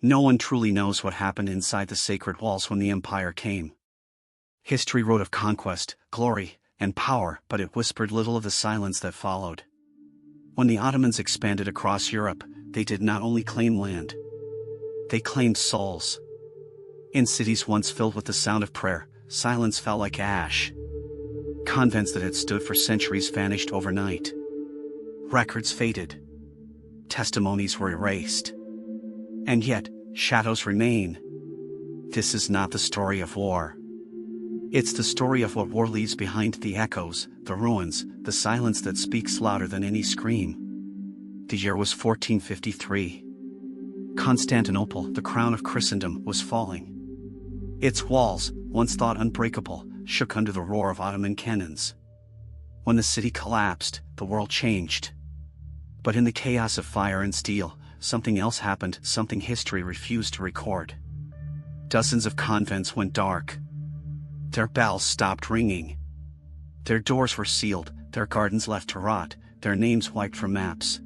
No one truly knows what happened inside the sacred walls when the empire came. History wrote of conquest, glory, and power, but it whispered little of the silence that followed. When the Ottomans expanded across Europe, they did not only claim land. They claimed souls. In cities once filled with the sound of prayer, silence fell like ash. Convents that had stood for centuries vanished overnight. Records faded. Testimonies were erased. And yet, shadows remain. This is not the story of war. It's the story of what war leaves behind: the echoes, the ruins, the silence that speaks louder than any scream. The year was 1453. Constantinople, the crown of Christendom, was falling. Its walls, once thought unbreakable, shook under the roar of Ottoman cannons. When the city collapsed, the world changed. But in the chaos of fire and steel, something else happened, something history refused to record. Dozens of convents went dark. Their bells stopped ringing. Their doors were sealed, their gardens left to rot, their names wiped from maps.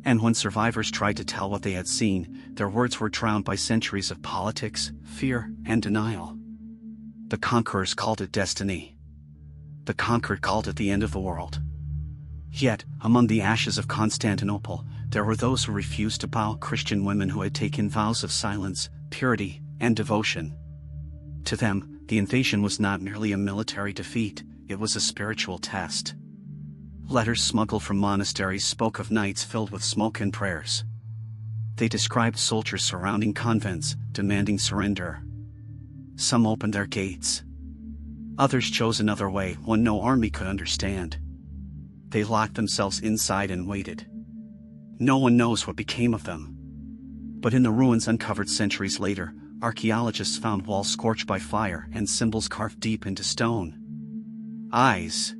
And when survivors tried to tell what they had seen, their words were drowned by centuries of politics, fear, and denial. The conquerors called it destiny. The conquered called it the end of the world. Yet, among the ashes of Constantinople, there were those who refused to bow: Christian women who had taken vows of silence, purity, and devotion. To them, the invasion was not merely a military defeat, it was a spiritual test. Letters smuggled from monasteries spoke of nights filled with smoke and prayers. They described soldiers surrounding convents, demanding surrender. Some opened their gates. Others chose another way, one no army could understand. They locked themselves inside and waited. No one knows what became of them. But in the ruins uncovered centuries later, archaeologists found walls scorched by fire and symbols carved deep into stone. Eyes.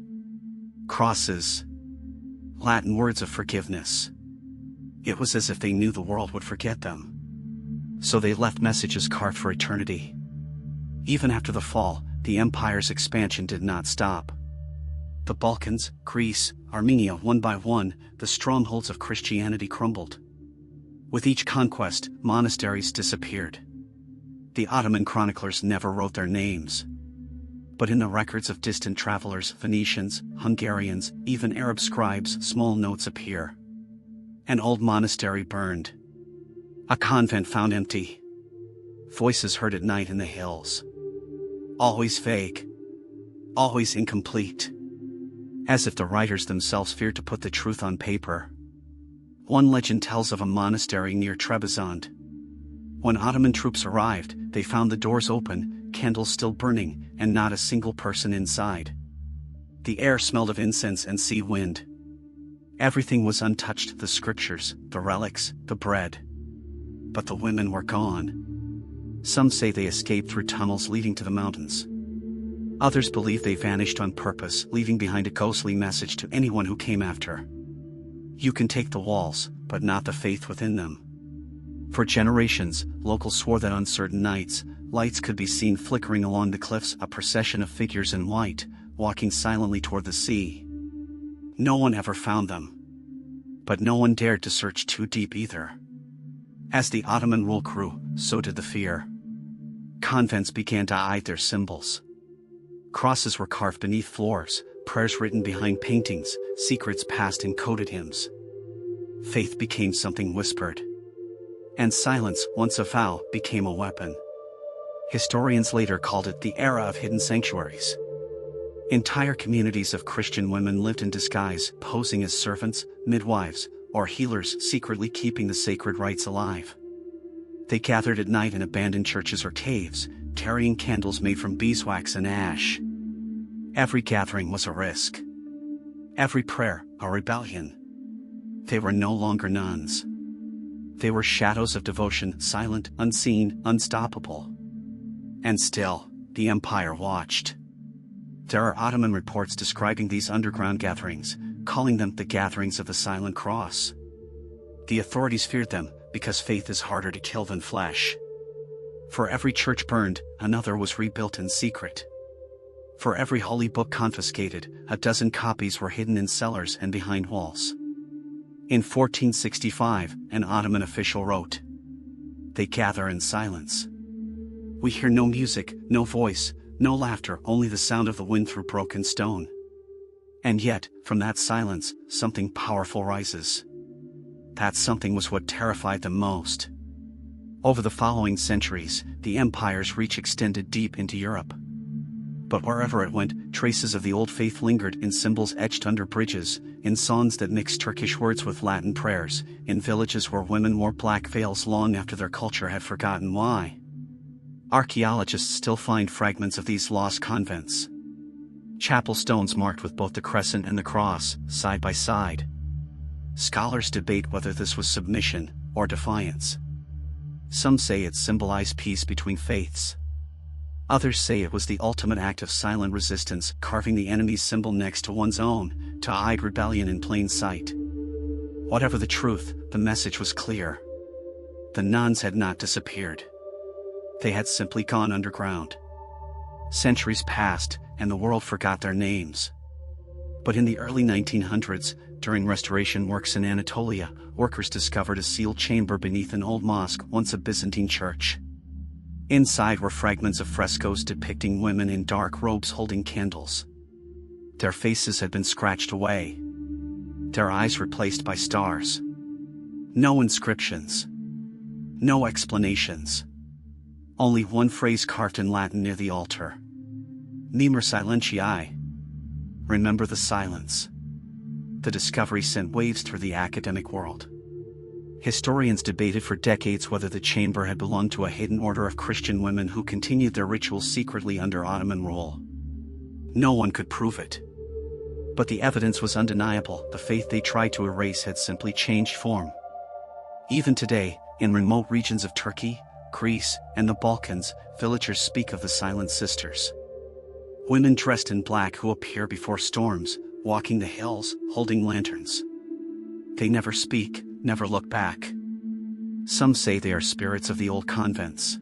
Crosses. Latin words of forgiveness. It was as if they knew the world would forget them. So they left messages carved for eternity. Even after the fall, the empire's expansion did not stop. The Balkans, Greece, Armenia, one by one, the strongholds of Christianity crumbled. With each conquest, monasteries disappeared. The Ottoman chroniclers never wrote their names. But in the records of distant travelers, Phoenicians, Hungarians, even Arab scribes, small notes appear. An old monastery burned. A convent found empty. Voices heard at night in the hills. Always vague. Always incomplete. As if the writers themselves feared to put the truth on paper. One legend tells of a monastery near Trebizond. When Ottoman troops arrived, they found the doors open, candles still burning, and not a single person inside. The air smelled of incense and sea wind. Everything was untouched: the scriptures, the relics, the bread. But the women were gone. Some say they escaped through tunnels leading to the mountains. Others believe they vanished on purpose, leaving behind a ghostly message to anyone who came after. You can take the walls, but not the faith within them. For generations, locals swore that on certain nights, lights could be seen flickering along the cliffs, a procession of figures in white, walking silently toward the sea. No one ever found them. But no one dared to search too deep either. As the Ottoman rule grew, so did the fear. Convents began to hide their symbols. Crosses were carved beneath floors, prayers written behind paintings, secrets passed in coded hymns. Faith became something whispered. And silence, once a vow, became a weapon. Historians later called it the era of hidden sanctuaries. Entire communities of Christian women lived in disguise, posing as servants, midwives, or healers, secretly keeping the sacred rites alive. They gathered at night in abandoned churches or caves, carrying candles made from beeswax and ash. Every gathering was a risk. Every prayer, a rebellion. They were no longer nuns. They were shadows of devotion, silent, unseen, unstoppable. And still, the empire watched. There are Ottoman reports describing these underground gatherings, calling them the gatherings of the silent cross. The authorities feared them, because faith is harder to kill than flesh. For every church burned, another was rebuilt in secret. For every holy book confiscated, a dozen copies were hidden in cellars and behind walls. In 1465, an Ottoman official wrote, they gather in silence. We hear no music, no voice, no laughter, only the sound of the wind through broken stone. And yet, from that silence, something powerful rises. That something was what terrified them most. Over the following centuries, the empire's reach extended deep into Europe. But wherever it went, traces of the old faith lingered in symbols etched under bridges, in songs that mixed Turkish words with Latin prayers, in villages where women wore black veils long after their culture had forgotten why. Archaeologists still find fragments of these lost convents. Chapel stones marked with both the crescent and the cross, side by side. Scholars debate whether this was submission or defiance. Some say it symbolized peace between faiths. Others say it was the ultimate act of silent resistance, carving the enemy's symbol next to one's own, to hide rebellion in plain sight. Whatever the truth, the message was clear. The nuns had not disappeared. They had simply gone underground. Centuries passed, and the world forgot their names. But in the early 1900s, during restoration works in Anatolia, workers discovered a sealed chamber beneath an old mosque, once a Byzantine church. Inside were fragments of frescoes depicting women in dark robes holding candles. Their faces had been scratched away. Their eyes replaced by stars. No inscriptions. No explanations. Only one phrase carved in Latin near the altar. Mimer silentiae. Remember the silence. The discovery sent waves through the academic world. Historians debated for decades whether the chamber had belonged to a hidden order of Christian women who continued their rituals secretly under Ottoman rule. No one could prove it. But the evidence was undeniable. The faith they tried to erase had simply changed form. Even today, in remote regions of Turkey, Greece, and the Balkans, villagers speak of the Silent Sisters. Women dressed in black who appear before storms, walking the hills, holding lanterns. They never speak, never look back. Some say they are spirits of the old convents.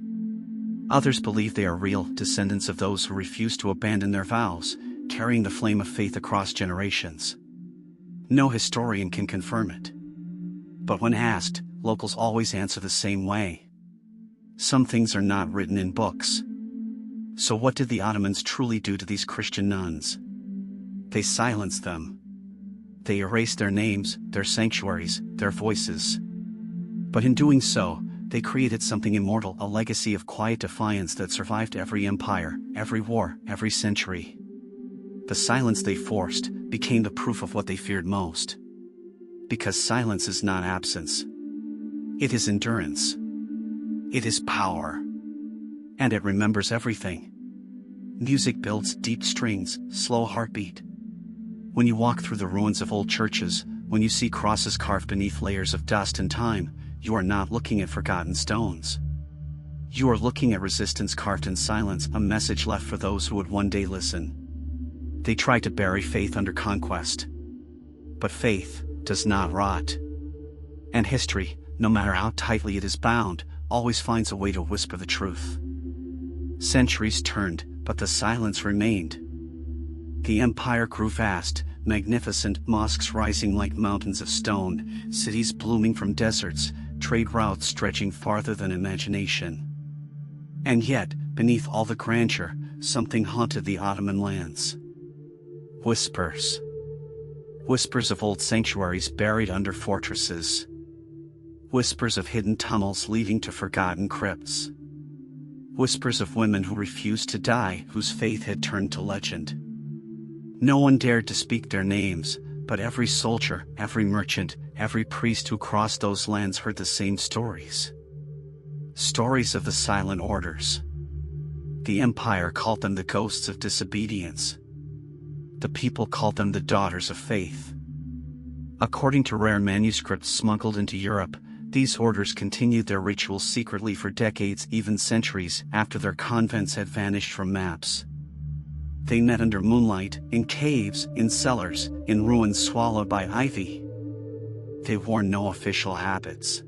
Others believe they are real descendants of those who refused to abandon their vows, carrying the flame of faith across generations. No historian can confirm it. But when asked, locals always answer the same way. Some things are not written in books. So what did the Ottomans truly do to these Christian nuns? They silenced them. They erased their names, their sanctuaries, their voices. But in doing so, they created something immortal, a legacy of quiet defiance that survived every empire, every war, every century. The silence they forced became the proof of what they feared most. Because silence is not absence. It is endurance. It is power. And it remembers everything. Music builds deep strings, slow heartbeat. When you walk through the ruins of old churches, when you see crosses carved beneath layers of dust and time, you are not looking at forgotten stones. You are looking at resistance carved in silence, a message left for those who would one day listen. They tried to bury faith under conquest. But faith does not rot. And history, no matter how tightly it is bound, always finds a way to whisper the truth. Centuries turned, but the silence remained. The empire grew vast, magnificent, mosques rising like mountains of stone, cities blooming from deserts, trade routes stretching farther than imagination. And yet, beneath all the grandeur, something haunted the Ottoman lands. Whispers. Whispers of old sanctuaries buried under fortresses. Whispers of hidden tunnels leading to forgotten crypts. Whispers of women who refused to die, whose faith had turned to legend. No one dared to speak their names, but every soldier, every merchant, every priest who crossed those lands heard the same stories. Stories of the silent orders. The empire called them the ghosts of disobedience. The people called them the daughters of faith. According to rare manuscripts smuggled into Europe, these orders continued their rituals secretly for decades, even centuries, after their convents had vanished from maps. They met under moonlight, in caves, in cellars, in ruins swallowed by ivy. They wore no official habits.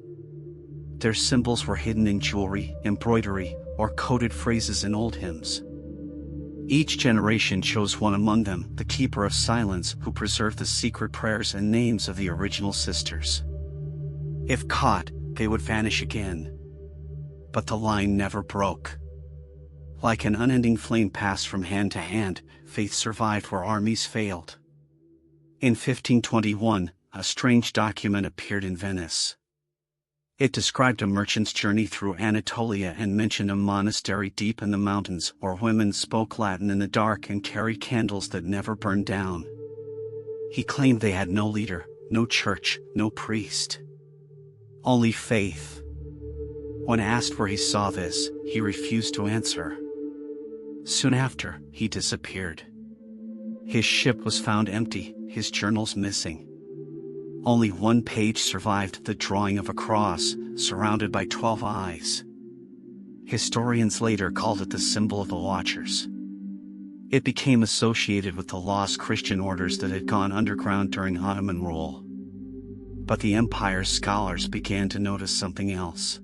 Their symbols were hidden in jewelry, embroidery, or coded phrases in old hymns. Each generation chose one among them, the keeper of silence, who preserved the secret prayers and names of the original sisters. If caught, they would vanish again. But the line never broke. Like an unending flame passed from hand to hand, faith survived where armies failed. In 1521, a strange document appeared in Venice. It described a merchant's journey through Anatolia and mentioned a monastery deep in the mountains where women spoke Latin in the dark and carried candles that never burned down. He claimed they had no leader, no church, no priest. Only faith. When asked where he saw this, he refused to answer. Soon after, he disappeared. His ship was found empty, his journals missing. Only one page survived, the drawing of a cross, surrounded by 12 eyes. Historians later called it the symbol of the Watchers. It became associated with the lost Christian orders that had gone underground during Ottoman rule. But the empire's scholars began to notice something else.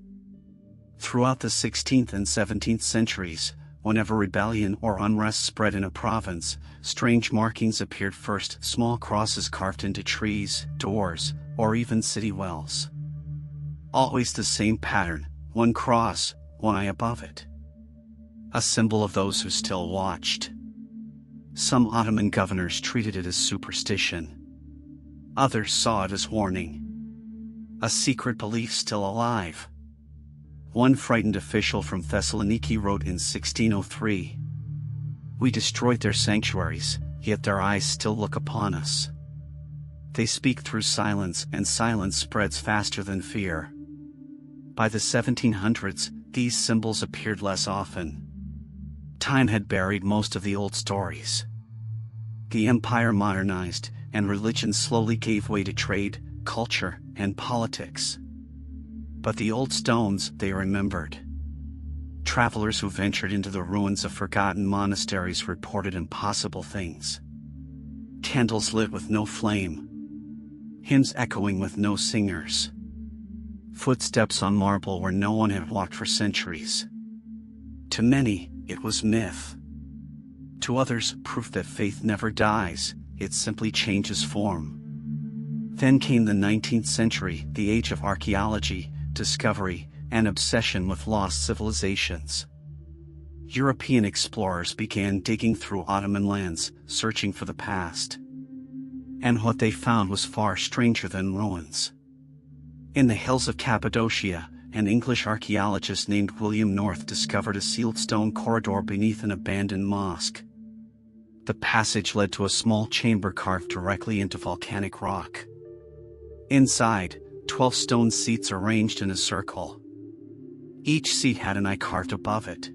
Throughout the 16th and 17th centuries, whenever rebellion or unrest spread in a province, strange markings appeared first, small crosses carved into trees, doors, or even city wells. Always the same pattern, one cross, one eye above it. A symbol of those who still watched. Some Ottoman governors treated it as superstition. Others saw it as warning. A secret belief still alive. One frightened official from Thessaloniki wrote in 1603, "We destroyed their sanctuaries, yet their eyes still look upon us. They speak through silence, and silence spreads faster than fear." By the 1700s, these symbols appeared less often. Time had buried most of the old stories. The empire modernized, and religion slowly gave way to trade, culture, and politics. But the old stones, they remembered. Travelers who ventured into the ruins of forgotten monasteries reported impossible things. Candles lit with no flame. Hymns echoing with no singers. Footsteps on marble where no one had walked for centuries. To many, it was myth. To others, proof that faith never dies, it simply changes form. Then came the 19th century, the age of archaeology, discovery, and obsession with lost civilizations. European explorers began digging through Ottoman lands, searching for the past. And what they found was far stranger than ruins. In the hills of Cappadocia, an English archaeologist named William North discovered a sealed stone corridor beneath an abandoned mosque. The passage led to a small chamber carved directly into volcanic rock. Inside, 12 stone seats arranged in a circle. Each seat had an eye carved above it.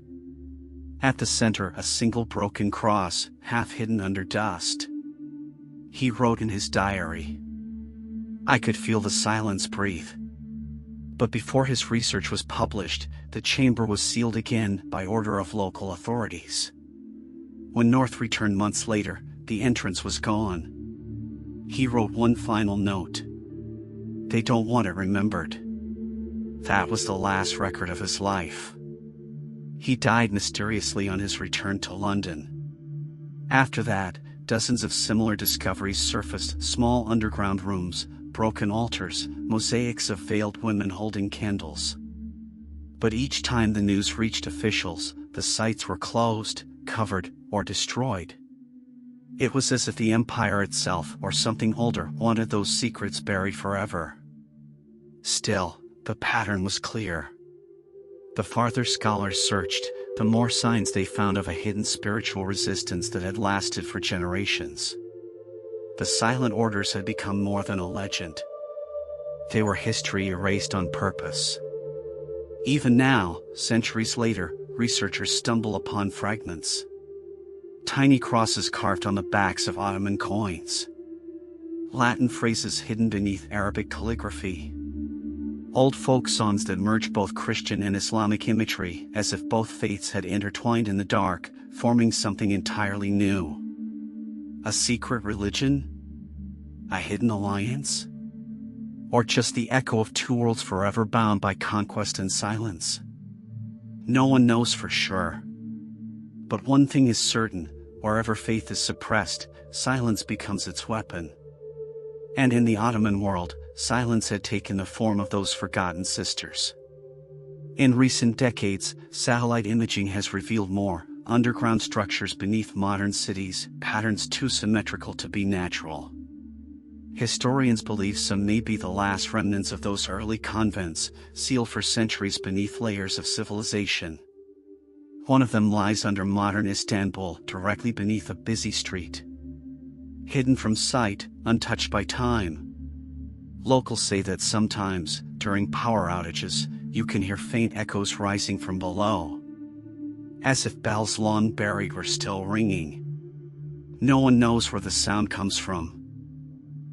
At the center, a single broken cross, half hidden under dust. He wrote in his diary, "I could feel the silence breathe." But before his research was published, the chamber was sealed again by order of local authorities. When North returned months later, the entrance was gone. He wrote one final note. "They don't want it remembered." That was the last record of his life. He died mysteriously on his return to London. After that, dozens of similar discoveries surfaced: small underground rooms, broken altars, mosaics of veiled women holding candles. But each time the news reached officials, the sites were closed, covered, or destroyed. It was as if the empire itself, or something older, wanted those secrets buried forever. Still, the pattern was clear. The farther scholars searched, the more signs they found of a hidden spiritual resistance that had lasted for generations. The silent orders had become more than a legend. They were history erased on purpose. Even now, centuries later, researchers stumble upon fragments. Tiny crosses carved on the backs of Ottoman coins. Latin phrases hidden beneath Arabic calligraphy. Old folk songs that merge both Christian and Islamic imagery, as if both faiths had intertwined in the dark, forming something entirely new. A secret religion? A hidden alliance? Or just the echo of two worlds forever bound by conquest and silence? No one knows for sure. But one thing is certain: wherever faith is suppressed, silence becomes its weapon. And in the Ottoman world, silence had taken the form of those forgotten sisters. In recent decades, satellite imaging has revealed more underground structures beneath modern cities, patterns too symmetrical to be natural. Historians believe some may be the last remnants of those early convents, sealed for centuries beneath layers of civilization. One of them lies under modern Istanbul, directly beneath a busy street. Hidden from sight, untouched by time. Locals say that sometimes, during power outages, you can hear faint echoes rising from below, as if bells long buried were still ringing. No one knows where the sound comes from.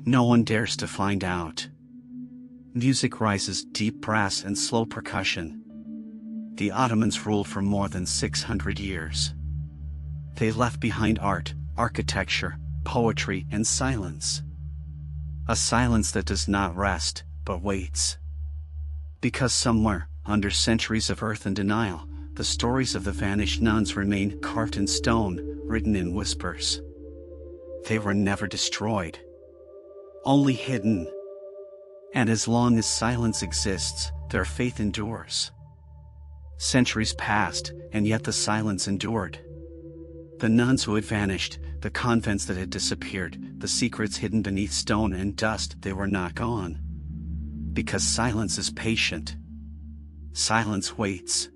No one dares to find out. Music rises, deep brass and slow percussion. The Ottomans ruled for more than 600 years. They left behind art, architecture, poetry and silence. A silence that does not rest, but waits. Because somewhere, under centuries of earth and denial, the stories of the vanished nuns remain carved in stone, written in whispers. They were never destroyed. Only hidden. And as long as silence exists, their faith endures. Centuries passed, and yet the silence endured. The nuns who had vanished, the convents that had disappeared, the secrets hidden beneath stone and dust, they were not gone. Because silence is patient. Silence waits.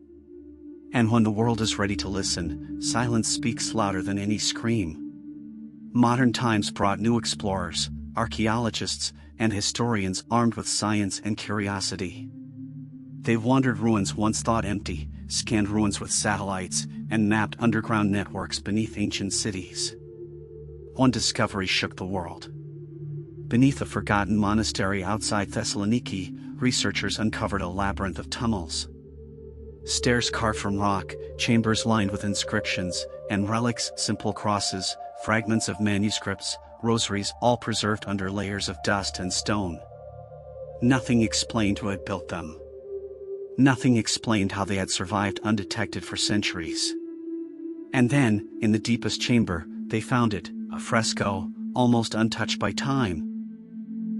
And when the world is ready to listen, silence speaks louder than any scream. Modern times brought new explorers, archaeologists, and historians armed with science and curiosity. They wandered ruins once thought empty, scanned ruins with satellites, and mapped underground networks beneath ancient cities. One discovery shook the world. Beneath a forgotten monastery outside Thessaloniki, researchers uncovered a labyrinth of tunnels. Stairs carved from rock, chambers lined with inscriptions, and relics, simple crosses, fragments of manuscripts, rosaries, all preserved under layers of dust and stone. Nothing explained who had built them. Nothing explained how they had survived undetected for centuries. And then, in the deepest chamber, they found it, a fresco, almost untouched by time.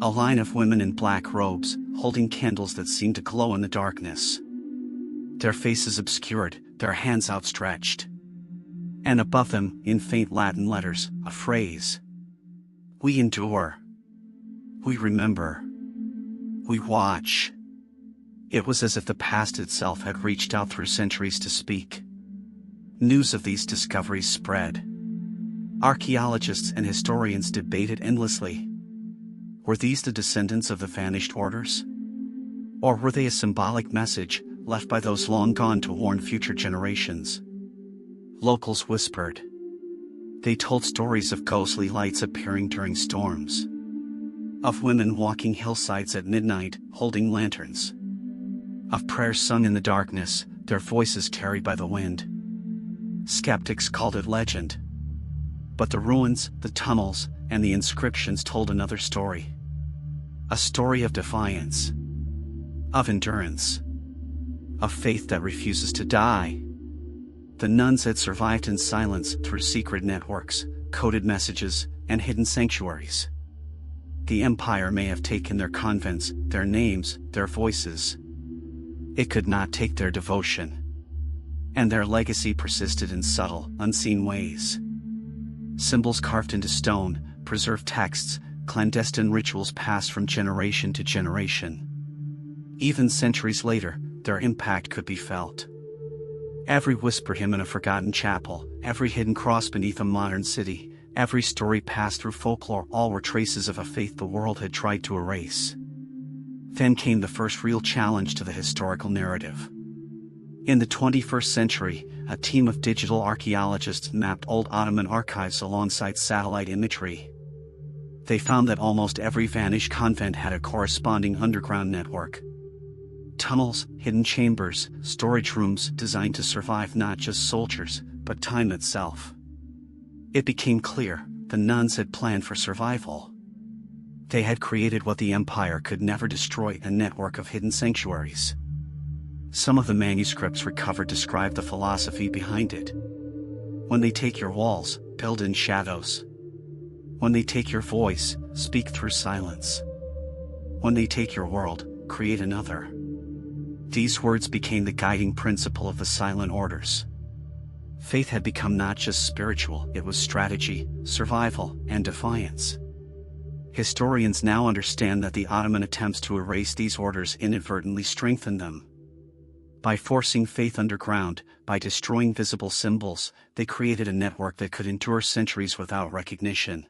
A line of women in black robes, holding candles that seemed to glow in the darkness. Their faces obscured, their hands outstretched. And above them, in faint Latin letters, a phrase. We endure. We remember. We watch. It was as if the past itself had reached out through centuries to speak. News of these discoveries spread. Archaeologists and historians debated endlessly. Were these the descendants of the vanished orders? Or were they a symbolic message, left by those long gone to warn future generations? Locals whispered. They told stories of ghostly lights appearing during storms. Of women walking hillsides at midnight, holding lanterns. Of prayers sung in the darkness, their voices carried by the wind. Skeptics called it legend. But the ruins, the tunnels, and the inscriptions told another story. A story of defiance. Of endurance. Of faith that refuses to die. The nuns had survived in silence through secret networks, coded messages, and hidden sanctuaries. The empire may have taken their convents, their names, their voices. It could not take their devotion. And their legacy persisted in subtle, unseen ways. Symbols carved into stone, preserved texts, clandestine rituals passed from generation to generation. Even centuries later, their impact could be felt. Every whispered hymn in a forgotten chapel, every hidden cross beneath a modern city, every story passed through folklore, all were traces of a faith the world had tried to erase. Then came the first real challenge to the historical narrative. In the 21st century, a team of digital archaeologists mapped old Ottoman archives alongside satellite imagery. They found that almost every vanished convent had a corresponding underground network. Tunnels, hidden chambers, storage rooms designed to survive not just soldiers, but time itself. It became clear, the nuns had planned for survival. They had created what the empire could never destroy, a network of hidden sanctuaries. Some of the manuscripts recovered describe the philosophy behind it. When they take your walls, build in shadows. When they take your voice, speak through silence. When they take your world, create another. These words became the guiding principle of the silent orders. Faith had become not just spiritual, it was strategy, survival, and defiance. Historians now understand that the Ottoman attempts to erase these orders inadvertently strengthened them. By forcing faith underground, by destroying visible symbols, they created a network that could endure centuries without recognition.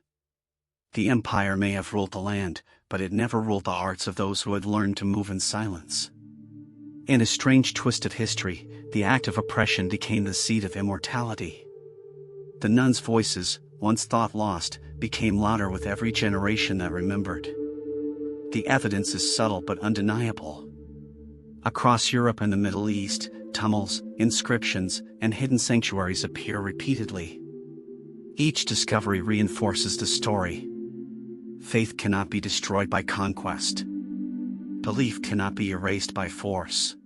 The empire may have ruled the land, but it never ruled the hearts of those who had learned to move in silence. In a strange twist of history, the act of oppression became the seed of immortality. The nuns' voices, once thought lost, became louder with every generation that remembered. The evidence is subtle but undeniable. Across Europe and the Middle East, tumults, inscriptions, and hidden sanctuaries appear repeatedly. Each discovery reinforces the story. Faith cannot be destroyed by conquest. Belief cannot be erased by force.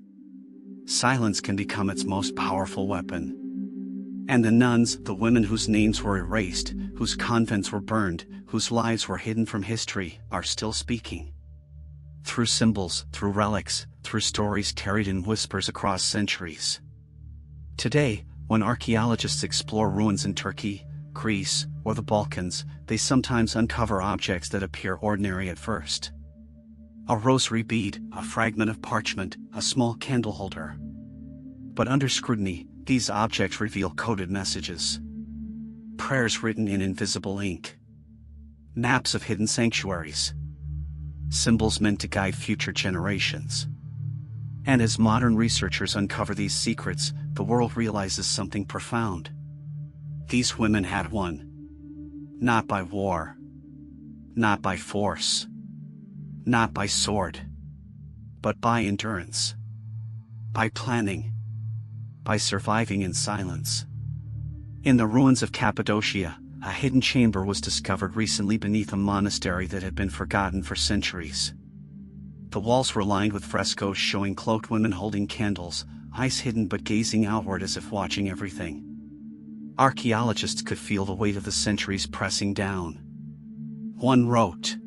Silence can become its most powerful weapon. And the nuns, the women whose names were erased, whose convents were burned, whose lives were hidden from history, are still speaking. Through symbols, through relics, through stories carried in whispers across centuries. Today, when archaeologists explore ruins in Turkey, Greece, or the Balkans, they sometimes uncover objects that appear ordinary at first. A rosary bead, a fragment of parchment, a small candle holder. But under scrutiny, these objects reveal coded messages. Prayers written in invisible ink. Maps of hidden sanctuaries. Symbols meant to guide future generations. And as modern researchers uncover these secrets, the world realizes something profound. These women had won. Not by war. Not by force. Not by sword. But by endurance. By planning. By surviving in silence. In the ruins of Cappadocia, a hidden chamber was discovered recently beneath a monastery that had been forgotten for centuries. The walls were lined with frescoes showing cloaked women holding candles, eyes hidden but gazing outward as if watching everything. Archaeologists could feel the weight of the centuries pressing down. One wrote,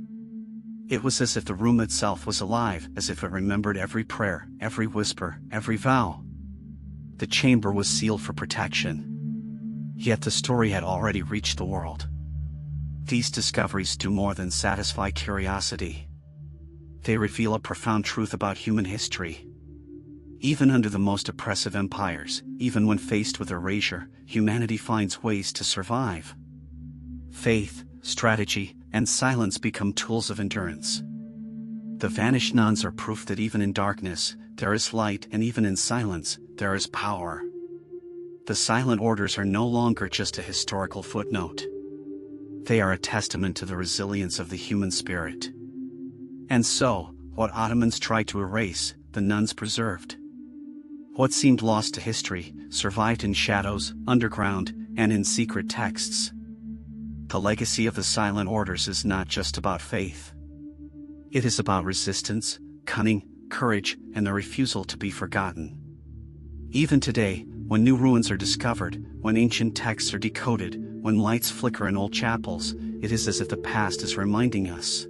"It was as if the room itself was alive, as if it remembered every prayer, every whisper, every vow." The chamber was sealed for protection. Yet the story had already reached the world. These discoveries do more than satisfy curiosity. They reveal a profound truth about human history. Even under the most oppressive empires, even when faced with erasure, humanity finds ways to survive. Faith, strategy, and silence become tools of endurance. The vanished nuns are proof that even in darkness, there is light, and even in silence, there is power. The silent orders are no longer just a historical footnote. They are a testament to the resilience of the human spirit. And so, what Ottomans tried to erase, the nuns preserved. What seemed lost to history, survived in shadows, underground, and in secret texts. The legacy of the silent orders is not just about faith. It is about resistance, cunning, courage, and the refusal to be forgotten. Even today, when new ruins are discovered, when ancient texts are decoded, when lights flicker in old chapels, it is as if the past is reminding us.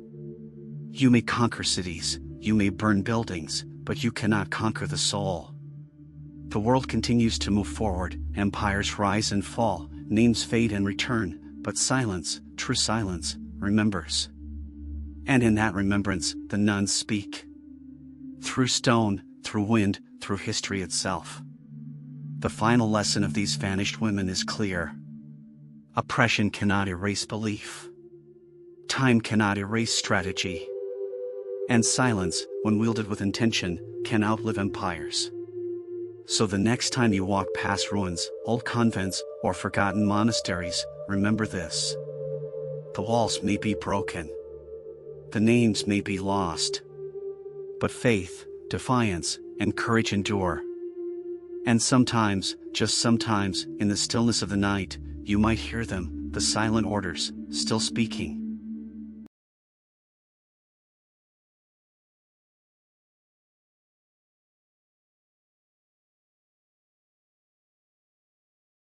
You may conquer cities, you may burn buildings, but you cannot conquer the soul. The world continues to move forward, empires rise and fall, names fade and return, but silence, true silence, remembers. And in that remembrance, the nuns speak. Through stone, through wind, through history itself. The final lesson of these vanished women is clear. Oppression cannot erase belief. Time cannot erase strategy. And silence, when wielded with intention, can outlive empires. So the next time you walk past ruins, old convents, or forgotten monasteries, remember this. The walls may be broken. The names may be lost. But faith, defiance, and courage endure. And sometimes, just sometimes, in the stillness of the night, you might hear them, the silent orders, still speaking.